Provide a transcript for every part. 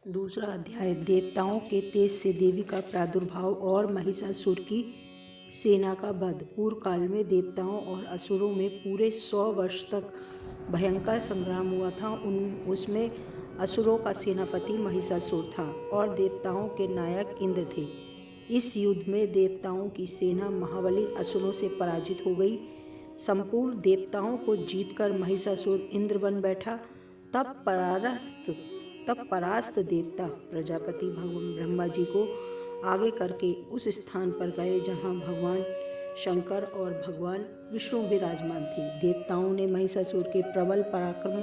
दूसरा अध्याय देवताओं के तेज से देवी का प्रादुर्भाव और महिषासुर की सेना का वध। पूर्व काल में देवताओं और असुरों में पूरे 100 वर्ष तक भयंकर संग्राम हुआ था। उसमें असुरों का सेनापति महिषासुर था और देवताओं के नायक इंद्र थे। इस युद्ध में देवताओं की सेना महाबली असुरों से पराजित हो गई। संपूर्ण देवताओं को जीतकर महिषासुर इंद्र बन बैठा। तब परास्त देवता प्रजापति भगवान ब्रह्मा जी को आगे करके उस स्थान पर गए जहाँ भगवान शंकर और भगवान विष्णु विराजमान थे। देवताओं ने महिषासुर के प्रबल पराक्रम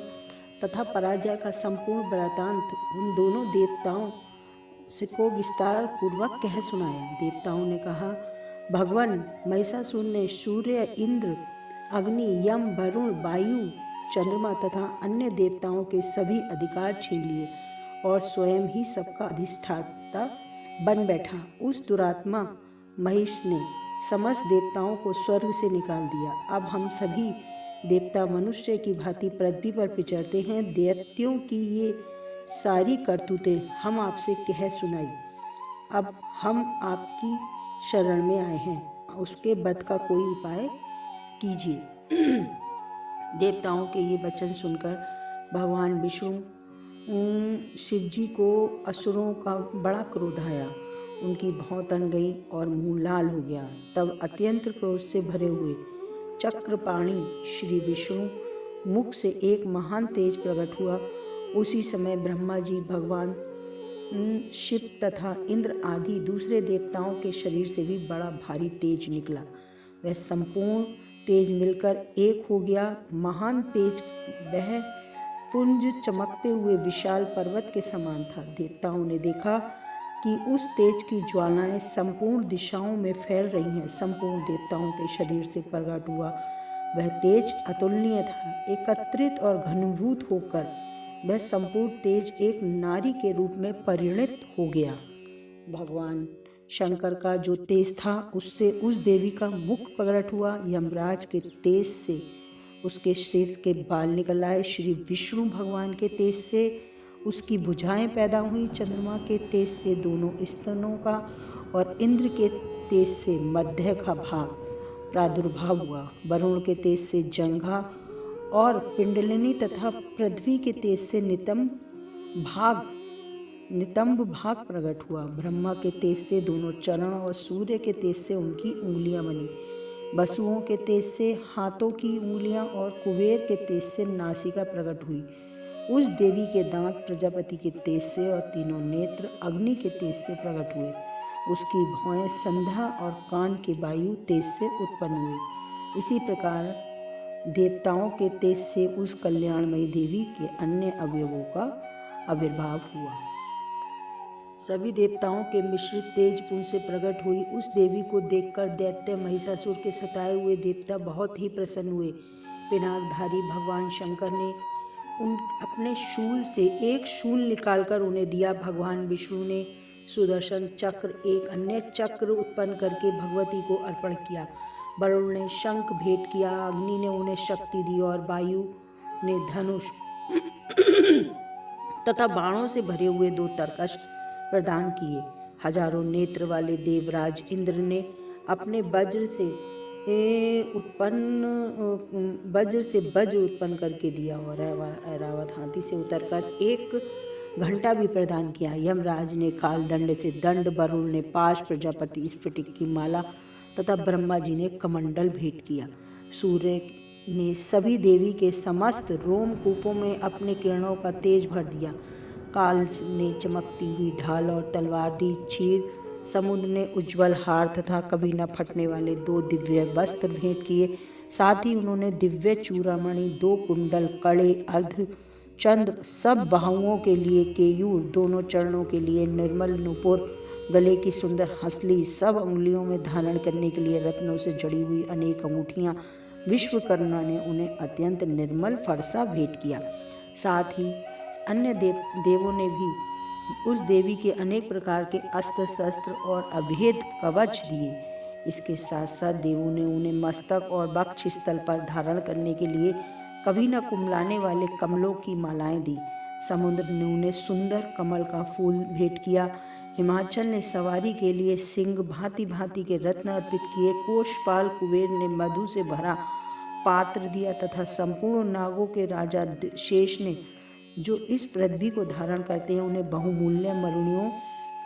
तथा पराजय का संपूर्ण वृत्तांत उन दोनों देवताओं को विस्तार पूर्वक कह सुनाया। देवताओं ने कहा, भगवान महिषासुर ने सूर्य, इंद्र, अग्नि, यम, वरुण, वायु, चंद्रमा तथा अन्य देवताओं के सभी अधिकार छीन लिए और स्वयं ही सबका अधिष्ठाता बन बैठा। उस दुरात्मा महिष ने समस्त देवताओं को स्वर्ग से निकाल दिया। अब हम सभी देवता मनुष्य की भांति पृथ्वी पर विचरते हैं। दैत्यों की ये सारी करतूतें हम आपसे कह सुनाई। अब हम आपकी शरण में आए हैं, उसके वध का कोई उपाय कीजिए। देवताओं के ये वचन सुनकर भगवान विष्णु शिव जी को असुरों का बड़ा क्रोध आया। उनकी भौं तन गई और मुंह लाल हो गया। तब अत्यंत क्रोध से भरे हुए चक्रपाणी श्री विष्णु मुख से एक महान तेज प्रकट हुआ। उसी समय ब्रह्मा जी, भगवान शिव तथा इंद्र आदि दूसरे देवताओं के शरीर से भी बड़ा भारी तेज निकला। वह संपूर्ण तेज मिलकर एक हो गया। महान तेज वह पुंज चमकते हुए विशाल पर्वत के समान था। देवताओं ने देखा कि उस तेज की ज्वालाएं संपूर्ण दिशाओं में फैल रही हैं। संपूर्ण देवताओं के शरीर से प्रकट हुआ वह तेज अतुलनीय था। एकत्रित और घनीभूत होकर वह संपूर्ण तेज एक नारी के रूप में परिणित हो गया। भगवान शंकर का जो तेज था उससे उस देवी का मुख प्रकट हुआ। यमराज के तेज से उसके सिर के बाल निकल आए। श्री विष्णु भगवान के तेज से उसकी भुजाएं पैदा हुई। चंद्रमा के तेज से दोनों स्तनों का और इंद्र के तेज से मध्य का भाग प्रादुर्भाव हुआ। वरुण के तेज से जंघा और पिंडलिनी तथा पृथ्वी के तेज से नितंब भाग प्रकट हुआ। ब्रह्मा के तेज से दोनों चरण और सूर्य के तेज से उनकी उंगलियां बनी। वसुओं के तेज से हाथों की उंगलियां और कुबेर के तेज से नासिका प्रकट हुई। उस देवी के दांत प्रजापति के तेज से और तीनों नेत्र अग्नि के तेज से प्रकट हुए। उसकी भौएं संध्या और कान के वायु तेज से उत्पन्न हुए। इसी प्रकार देवताओं के तेज से उस कल्याणमयी देवी के अन्य अवयवों का आविर्भाव हुआ। सभी देवताओं के मिश्रित तेज पुंज से प्रकट हुई उस देवी को देखकर दैत्य महिषासुर के सताए हुए देवता बहुत ही प्रसन्न हुए। पिनाकधारी भगवान शंकर ने अपने शूल से एक शूल निकालकर उन्हें दिया। भगवान विष्णु ने सुदर्शन चक्र, एक अन्य चक्र उत्पन्न करके भगवती को अर्पण किया। वरुण ने शंख भेंट किया, अग्नि ने उन्हें शक्ति दी और वायु ने धनुष तथा बाणों से भरे हुए 2 तरकश प्रदान किए। हजारों नेत्र वाले देवराज इंद्र ने अपने वज्र से वज्र उत्पन्न करके दिया और ऐरावत हाथी से उतरकर एक घंटा भी प्रदान किया। यमराज ने कालदंड से दंड, वरुण ने पाश, प्रजापति स्फटिक की माला तथा ब्रह्मा जी ने कमंडल भेंट किया। सूर्य ने सभी देवी के समस्त रोमकूपों में अपने किरणों का तेज भर दिया। काल ने चमकती हुई ढाल और तलवार दी। क्षीर समुद्र ने उज्ज्वल हार तथा कभी न फटने वाले 2 दिव्य वस्त्र भेंट किए। साथ ही उन्होंने दिव्य चूड़ामणि, 2 कुंडल, कड़े, अर्ध चंद्र, सब बाहुओं के लिए केयूर, दोनों चरणों के लिए निर्मल नूपुर, गले की सुंदर हंसली, सब उंगलियों में धारण करने के लिए रत्नों से जड़ी हुई अनेक अंगूठियां, विश्वकर्मा ने उन्हें अत्यंत निर्मल फरसा भेंट किया। साथ ही अन्य देवों ने भी उस देवी के अनेक प्रकार के अस्त्र शस्त्र और अभेद कवच दिए। इसके साथ साथ देवों ने उन्हें मस्तक और वक्ष स्थल पर धारण करने के लिए कभी न कुम्हलाने वाले कमलों की मालाएं दी। समुद्र ने उन्हें सुंदर कमल का फूल भेंट किया। हिमाचल ने सवारी के लिए सिंह भांति भांति के रत्न अर्पित किए। कोषपाल कुबेर ने मधु से भरा पात्र दिया तथा संपूर्ण नागों के राजा शेष ने, जो इस पृथ्वी को धारण करते हैं, उन्हें बहुमूल्य मणियों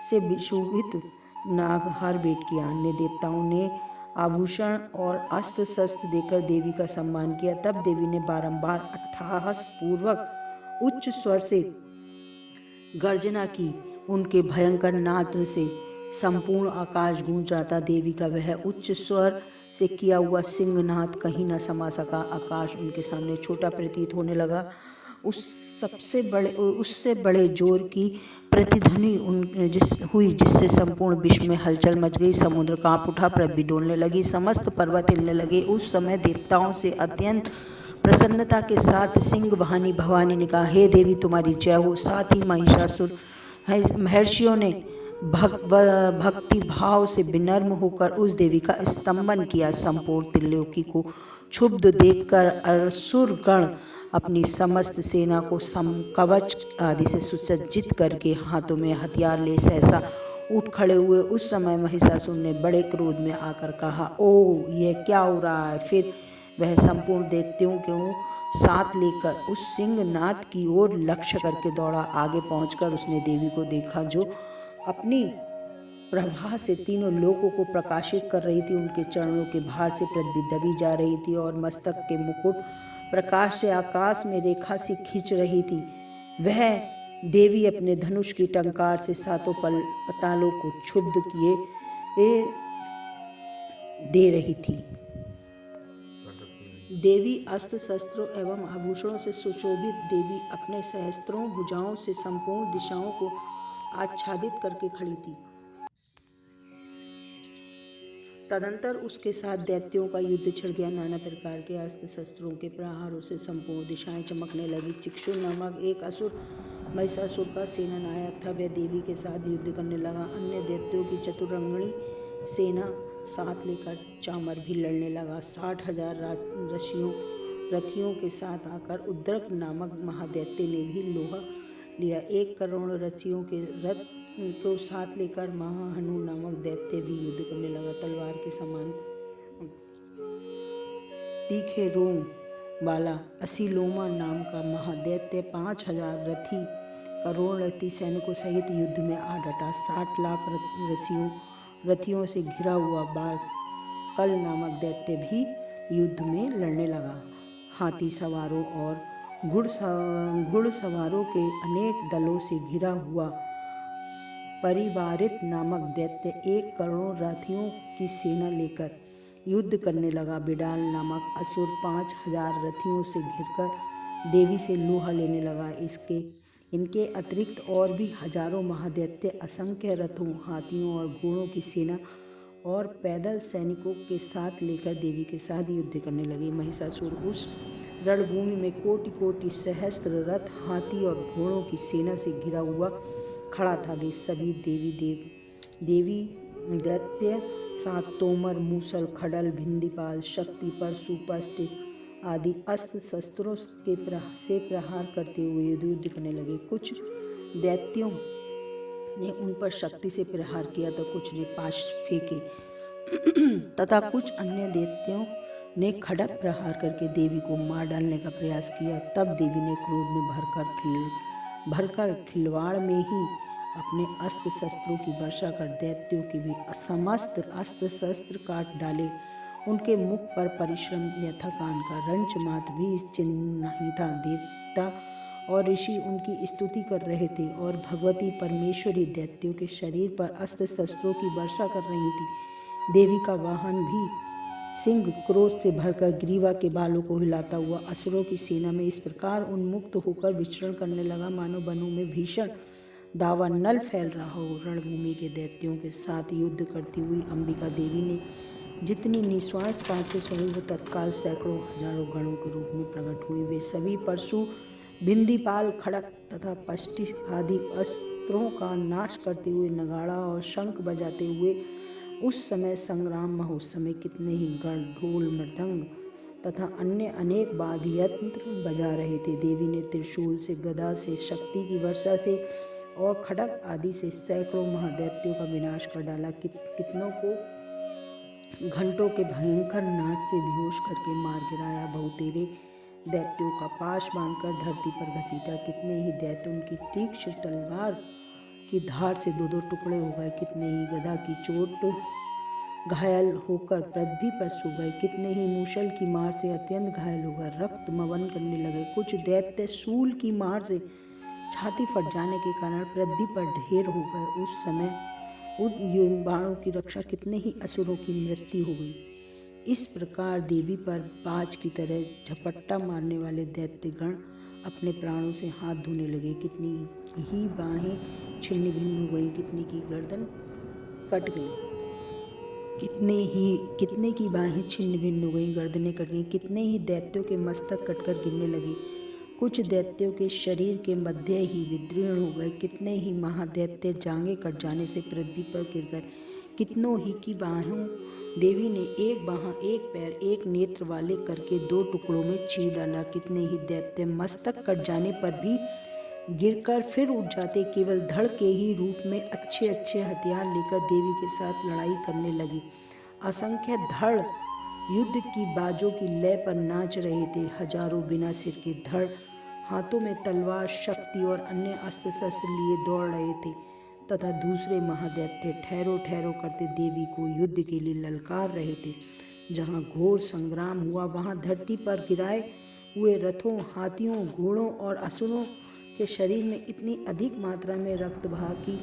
से विशोभित नागहार भेंट किया। अन्य देवताओं ने आभूषण और अस्त्र शस्त्र देकर देवी का सम्मान किया। तब देवी ने बारंबार अट्टहास पूर्वक उच्च स्वर से गर्जना की। उनके भयंकर नाद से संपूर्ण आकाश गूंज रहा था। देवी का वह उच्च स्वर से किया हुआ सिंहनाद कहीं न समा सका। आकाश उनके सामने छोटा प्रतीत होने लगा। उससे बड़े जोर की प्रतिध्वनि हुई, जिससे संपूर्ण विश्व में हलचल मच गई। समुद्र कांप उठा, पृथ्वी डोलने लगी, समस्त पर्वत हिलने लगे। उस समय देवताओं से अत्यंत प्रसन्नता के साथ सिंह वाहिनी भवानी ने कहा, हे देवी, तुम्हारी जय हो। साथ ही महिषासुर महर्षियों ने भक्ति भाव से विनम्र होकर उस देवी का स्तंभन किया। संपूर्ण त्रिलोकी को क्षुब्ध देखकर असुरगण अपनी समस्त सेना को कवच आदि से सुसज्जित करके हाथों में हथियार ले सहसा उठ खड़े हुए। उस समय महिषासुर ने बड़े क्रोध में आकर कहा, ओ यह क्या हो रहा है। फिर वह संपूर्ण दैत्यों को साथ लेकर उस सिंहनाद की ओर लक्ष्य करके दौड़ा। आगे पहुंचकर उसने देवी को देखा, जो अपनी प्रभा से तीनों लोकों को प्रकाशित कर रही थी। उनके चरणों के भार से पृथ्वी दबी जा रही थी और मस्तक के मुकुट प्रकाश से आकाश में रेखा सी खींच रही थी। वह देवी अपने धनुष की टंकार से सातों पतालों को क्षुब्ध किए दे रही थी। देवी अस्त्र शस्त्रों एवं आभूषणों से सुशोभित देवी अपने सहस्त्रों भुजाओं से संपूर्ण दिशाओं को आच्छादित करके खड़ी थी। तदंतर उसके साथ दैत्यों का युद्ध छिड़ गया। नाना प्रकार के अस्त्र शस्त्रों के प्रहारों से संपूर्ण दिशाएं चमकने लगी। चिक्षु नामक एक असुर महिषासुर का सेना नायक था। वह देवी के साथ युद्ध करने लगा। अन्य दैत्यों की चतुरंगणी सेना साथ लेकर चामर भी लड़ने लगा। 60,000 रथियों के साथ आकर उद्रक नामक महादैत्य ने भी लोहा लिया। 1 करोड़ रथियों के रथ को साथ लेकर महाहनु नामक दैत्य भी युद्ध करने लगा। तलवार के समान तीखे रोम वाला असीलोमा नाम का महादैत्य 5,000 रथी करोड़ रथी सैनिकों सहित युद्ध में आ डटा। 60 लाख रथियों से घिरा हुआ बाकल नामक दैत्य भी युद्ध में लड़ने लगा। हाथी सवारों और घुड़सवारों के अनेक दलों से घिरा हुआ परिवारित नामक दैत्य 1 करोड़ रथियों की सेना लेकर युद्ध करने लगा। बिडाल नामक असुर 5,000 रथियों से घिरकर देवी से लोहा लेने लगा। इनके अतिरिक्त और भी हजारों महादैत्य असंख्य रथों, हाथियों और घोड़ों की सेना और पैदल सैनिकों के साथ लेकर देवी के साथ युद्ध करने लगे। महिषासुर उस रणभूमि में कोटि कोटि सहस्त्र रथ, हाथी और घोड़ों की सेना से घिरा हुआ खड़ा था। वे सभी देवी दैत्य साथ तोमर, मूसल, खड़ल, भिंडीपाल, शक्ति, परशु, पष्ट आदि अस्त्र शस्त्रों से प्रहार करते हुए युद्ध करने लगे। कुछ दैत्यों ने उन पर शक्ति से प्रहार किया तो कुछ ने पाश फेंके तथा कुछ अन्य दैत्यों ने खड़ग प्रहार करके देवी को मार डालने का प्रयास किया। तब देवी ने क्रोध में भरकर खिलवाड़ में ही अपने अस्त्र शस्त्रों की वर्षा कर दैत्यों के भी समस्त अस्त्र शस्त्र काट डाले। उनके मुख पर परिश्रम या थकान का रंच मात्र भी चिन्ह नहीं था। देवता और ऋषि उनकी स्तुति कर रहे थे और भगवती परमेश्वरी दैत्यों के शरीर पर अस्त्र शस्त्रों की वर्षा कर रही थी। देवी का वाहन भी सिंह क्रोध से भरकर ग्रीवा के बालों को हिलाता हुआ असुरों की सेना में इस प्रकार उन्मुक्त होकर विचरण करने लगा, मानो वनों में भीषण दावानल फैल रहा हो। रणभूमि के दैत्यों के साथ युद्ध करती हुई अंबिका देवी ने जितनी निश्वास सांसें छोड़ी, वो तत्काल सैकड़ों हजारों गणों के रूप में प्रकट हुई। वे सभी परशु, बिंदीपाल, खड़क तथा पष्टि आदि अस्त्रों का नाश करते हुए नगाड़ा और शंख बजाते हुए उस समय संग्राम महोत्सव में कितने ही गण ढोल, मृदंग, तथा अन्य अनेक वाद्य यंत्र बजा रहे थे। देवी ने त्रिशूल से, गदा से, शक्ति की वर्षा से और खड्ग आदि से सैकड़ों महादैत्यों का विनाश कर डाला। कितनों को घंटों के भयंकर नाच से बेहोश करके मार गिराया। बहुतेरे दैत्यों का पाश बांधकर धरती पर घसीटा। कितने ही दैत्य उनकी तीक्ष्ण तलवार की धार से दो दो टुकड़े हो गए। कितने ही गदा की चोट घायल होकर पृथ्वी पर सो गए। कितने ही मूसल की मार से अत्यंत घायल हो गए, रक्त मवन करने लगे। कुछ दैत्य शूल की मार से छाती फट जाने के कारण पृथ्वी पर ढेर हो गए। उस समय उन बाणों की रक्षा कितने ही असुरों की मृत्यु हो गई। इस प्रकार देवी पर बाज की तरह झपट्टा मारने वाले दैत्यगण अपने प्राणों से हाथ धोने लगे। कितनी ही बाहें छिन्न भिन्न हो गई, कितनी की गर्दन कट गई, कितने की बाहें छिन्न भिन्न हो गई, गर्दनें कट गई। कितने ही दैत्यों के मस्तक कटकर गिरने लगे। कुछ दैत्यों के शरीर के मध्य ही विदीर्ण हो गए। कितने ही महादैत्य जांघें कट जाने से पृथ्वी पर गिर गए। कितनों ही की बाहों देवी ने एक बाह, एक पैर, एक नेत्र वाले करके दो टुकड़ों में चीर डाला। कितने ही दैत्य मस्तक कट जाने पर भी गिरकर फिर उठ जाते, केवल धड़ के ही रूप में अच्छे अच्छे हथियार लेकर देवी के साथ लड़ाई करने लगी। असंख्य धड़ युद्ध की बाजों की लय पर नाच रहे थे। हजारों बिना सिर के धड़ हाथों में तलवार, शक्ति और अन्य अस्त्र शस्त्र लिए दौड़ रहे थे तथा दूसरे महादैत्य ठहरो ठहरो करते देवी को युद्ध के लिए ललकार रहे थे। जहाँ घोर संग्राम हुआ वहाँ धरती पर गिराए हुए रथों, हाथियों, घोड़ों और असुरों के शरीर में इतनी अधिक मात्रा में रक्त बहा कि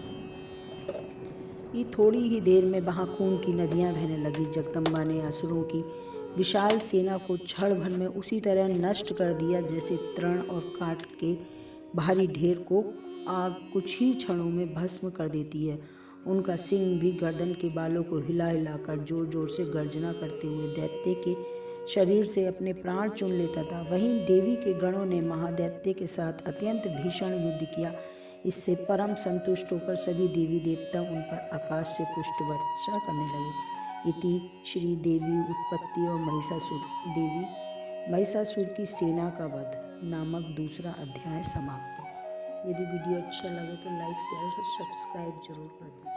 थोड़ी ही देर में वहाँ खून की नदियाँ बहने लगी। जगदम्बा ने असुरों की विशाल सेना को क्षण भर में उसी तरह नष्ट कर दिया जैसे तृण और काठ के भारी ढेर को आग कुछ ही क्षणों में भस्म कर देती है। उनका सिंह भी गर्दन के बालों को हिला हिलाकर जोर जोर से गर्जना करते हुए दैत्य के शरीर से अपने प्राण चुन लेता था। वहीं देवी के गणों ने महादैत्य के साथ अत्यंत भीषण युद्ध किया। इससे परम संतुष्ट होकर सभी देवी देवता उन पर आकाश से पुष्प वर्षा करने लगे। इति श्री देवी उत्पत्ति और महिषासुर की सेना का वध नामक दूसरा अध्याय समाप्त। यदि वीडियो अच्छा लगे तो लाइक, शेयर और सब्सक्राइब जरूर कर दीजिए।